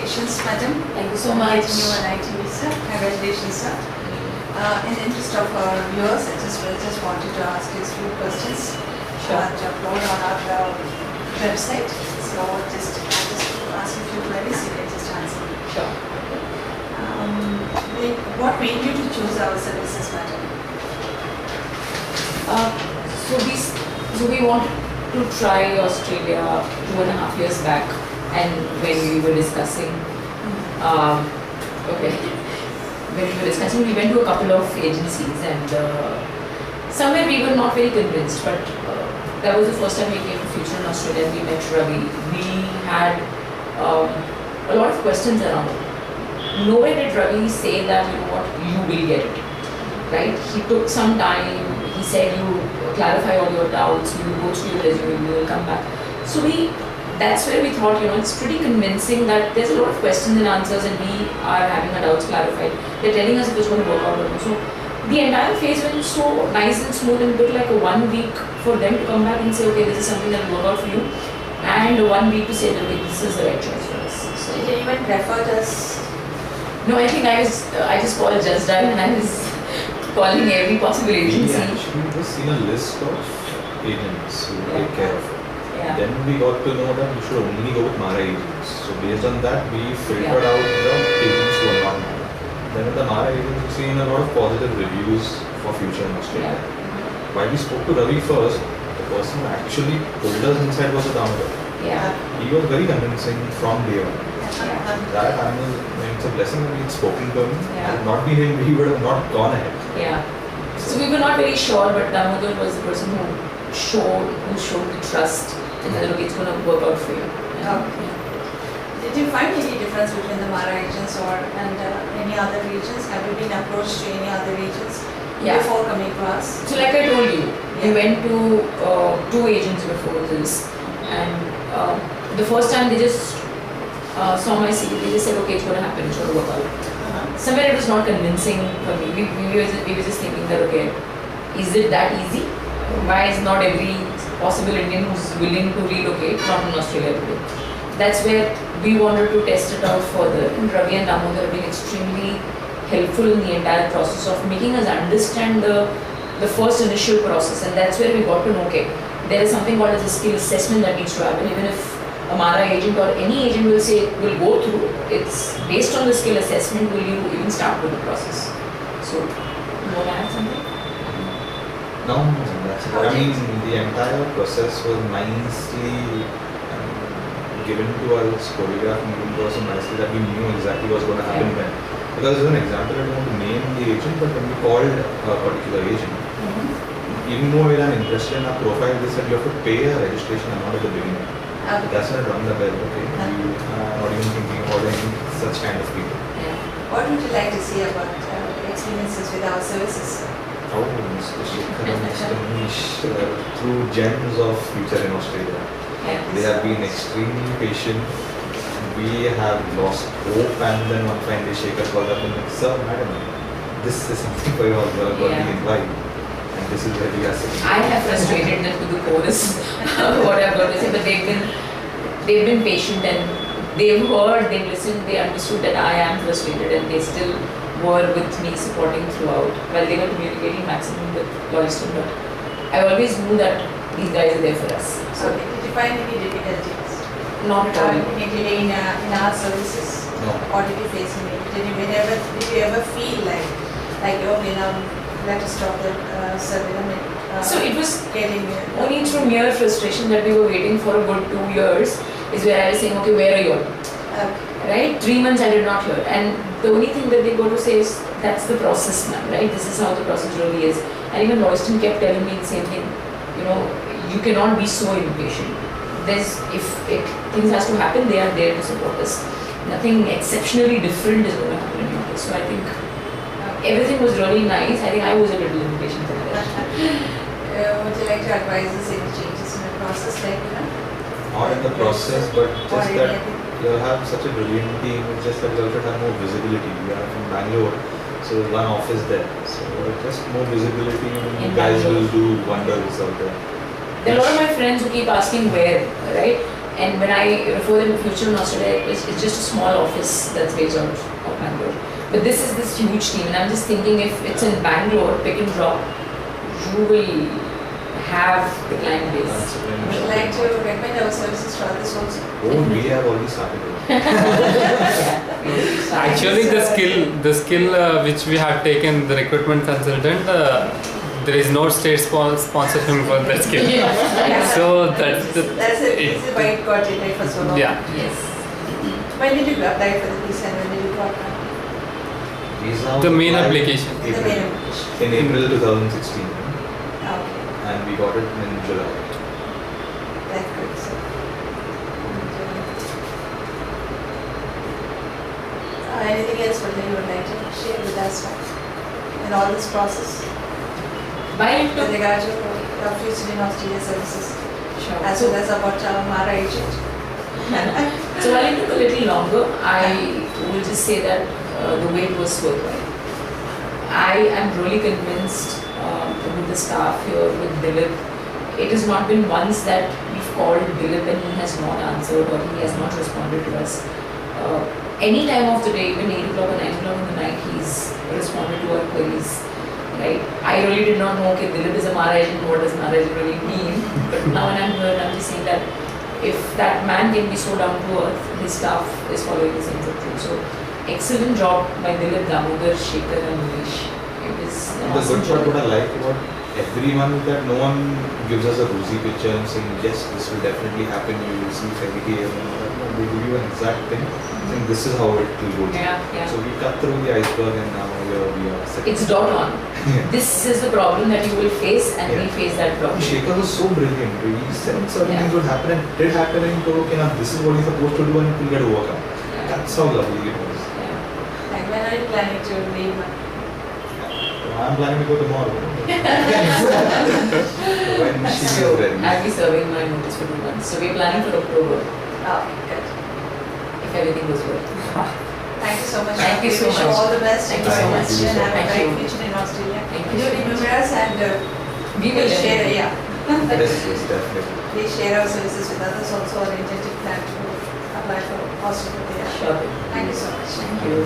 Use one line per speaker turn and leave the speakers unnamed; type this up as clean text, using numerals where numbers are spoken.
Congratulations, madam.
Thank you so much.
Getting you an IT visa. Congratulations, sir. In the interest of our viewers, I just wanted to ask you a few questions
Sure.
to upload on our website. So I'll just ask you a few queries, you can just answer.
Sure.
What made you to choose our services, madam?
So we wanted to try Australia 2.5 years back, and when we were discussing, we went to a couple of agencies, and somewhere we were not very convinced, but that was the first time we came to Future in Australia and we met Ravi. We had a lot of questions around it. Nowhere did Ravi say that, you know what, you will get it, right? He took some time, he said you clarify all your doubts, you will go through your resume, you will come back. So that's where we thought, you know, it's pretty convincing that there's a lot of questions and answers and we are having our doubts clarified. They're telling us if it's going to work out or not. So the entire phase went so nice and smooth, and it took like 1 week for them to come back and say, okay, this is something that will work out for you, and 1 week to say that, okay, this is the right choice for us. So,
Did you even refer us?
no, I think I just called Just Dial and I was calling every possible agency.
We actually just seen a list of agents who take care of it.
Yeah.
Then we got to know that we should only go with Mara agents. So based on that, we filtered out the agents who are not Mara. Then with the Mara agents, we've seen a lot of positive reviews for Future in Australia.
Yeah.
While we spoke to Ravi first, the person who actually pulled us inside was a Damodar.
Yeah.
He was very convincing from day one.
Yeah.
That I mean, it's a blessing that we had spoken to him.
Yeah.
Had it not been him, we would have not gone ahead.
Yeah. So we were not very sure, but Damodar was the person who showed the trust, and said, okay, it's going to work out for you.
Okay. Did you find any difference between the Mara agents and any other agents? Have you been approached to any other agents before coming to us?
So like I told you, we went to 2 agents before this, and the first time they just saw my CV, they just said, okay, it's going to happen, it's going to work out. Somewhere it was not convincing for me. We were just thinking that, okay, is it that easy? Why is not every possible Indian who's willing to relocate not in Australia today? That's where we wanted to test it out further. And Ravi and Damodar have been extremely helpful in the entire process of making us understand the first initial process, and that's where we got to know, okay, there is something called as a skill assessment that needs to happen. Even if a Mara agent or any agent will say, will go through, it's based on the skill assessment, will you even start with the process. So, you want to add something?
No, that's it. I mean, the entire process was nicely given to us, choreographed and given to us so nicely that we knew exactly what's going to happen when. Because as an example, I don't want to name the agent, but when we called a particular agent, even though we're interested in our profile, they said you have to pay a registration amount at the beginning. That's not rung the bell, okay? You are not even thinking about any such kind of people.
What would you like to see about experiences with our services?
Oh, Mr. Shekhar and Mr. Manish, through gems of Future in Australia. They have been extremely patient. We have lost hope, and then one fine day Shekhar called up and said, sir, madam, this is something for you all, you are going to invite. And this is where we are sitting.
I have frustrated them to the chorus, what I've got to say, but they've been patient, and they've heard, they've listened, they understood that I am frustrated, and they still were with me supporting throughout, while they were communicating maximum with Loiston, but I always knew that these guys are there for us. So,
Okay. Did you find any difficulties?
not at all.
Any delay in our services?
No.
Or did you face any? Did you ever feel like oh, let us stop the survey?
So it was
getting
only through mere frustration that we were waiting for a good 2 years is where I was saying, okay, where are you all? Right? 3 months I did not hear. And the only thing that they go to say is, that's the process now, right? This is how the process really is. And even Loiston kept telling me the same thing. You know, you cannot be so impatient. If things has to happen, they are there to support us. Nothing exceptionally different is going to happen in your case. So I think everything was really nice. I think I was a little impatient for that.
Would you like to advise us any changes in the process,
Not in the process, but just that you'll have such a brilliant team, it's just that you also have more visibility. We are from Bangalore, so there's one office there. So just more visibility, and you guys will do wonders out there.
There are a lot of my friends who keep asking where, right? And when I refer them to Future in Australia, it's just a small office that's based out of Bangalore. But this is this huge team, and I'm just thinking if it's in Bangalore, pick and drop, you will have the client base.
Would you like to recommend our services to others also?
Oh, we have already started.
Actually, the skill which we have taken, the recruitment consultant, there is no state sponsorship for that skill.
Yeah.
So that's the.
That's it. This is why it got delayed for so long.
Yeah.
Yes.
When did you apply for the visa and when did you got
Visa
The main
applied
application.
the main application?
in April 2016,
Okay,
and we got it in July.
that's good. So, anything else Vijay, you would like to share with us in all this process
Bye.
with regard to the Future in Australia services
Sure.
as well as about Mara agent?
So while it took a little longer, I will just say that the wait was worthwhile. I am really convinced with the staff here, with Dilip. It has not been once that we've called Dilip and he has not answered or he has not responded to us. Any time of the day, even 8 o'clock or 9 o'clock in the night, he's responded to our queries. Right? I really did not know, okay, Dilip is a Mara agent, what does Mara agent really mean? But now when I'm here, I'm just saying that if that man can be so down to earth, his staff is following the same thing. So, excellent job by Dilip, Damodar, Shekhar and Nilesh. It was an
The
awesome
good part
job.
what I like about everyone is that no one gives us a rosy picture and saying, yes, this will definitely happen, you will see fairy tale and all that. No, they give you an exact thing, saying this is how it will go.
Yeah, yeah.
So we cut through the iceberg and now we are sitting.
It's dot on.
Yeah.
This is the problem that you will face and we
Yeah.
face that problem.
Shekhar was so brilliant. He said certain
Yeah.
things would happen and did happen and he told, okay, now this is what you're supposed to do and it will get overcome.
Yeah.
That's how lovely it was.
Yeah.
And when are you planning to leave?
I'm planning to go tomorrow. When she is
So,
ready.
I'll be serving my notice for 2 months. So, we're planning for October
Oh, good.
if everything goes well.
Thank you so much.
Thank you
We
so
wish you
much.
all the best.
Thank you so
and
much.
have a
Thank
bright
you.
future in Australia.
Thank you
Do
so much.
remember us and
We will
share, yeah.
Yes, yes, definitely.
Please share our services with others also or intended plan to apply for Australia.
Sure.
Thank you so much.
Thank you.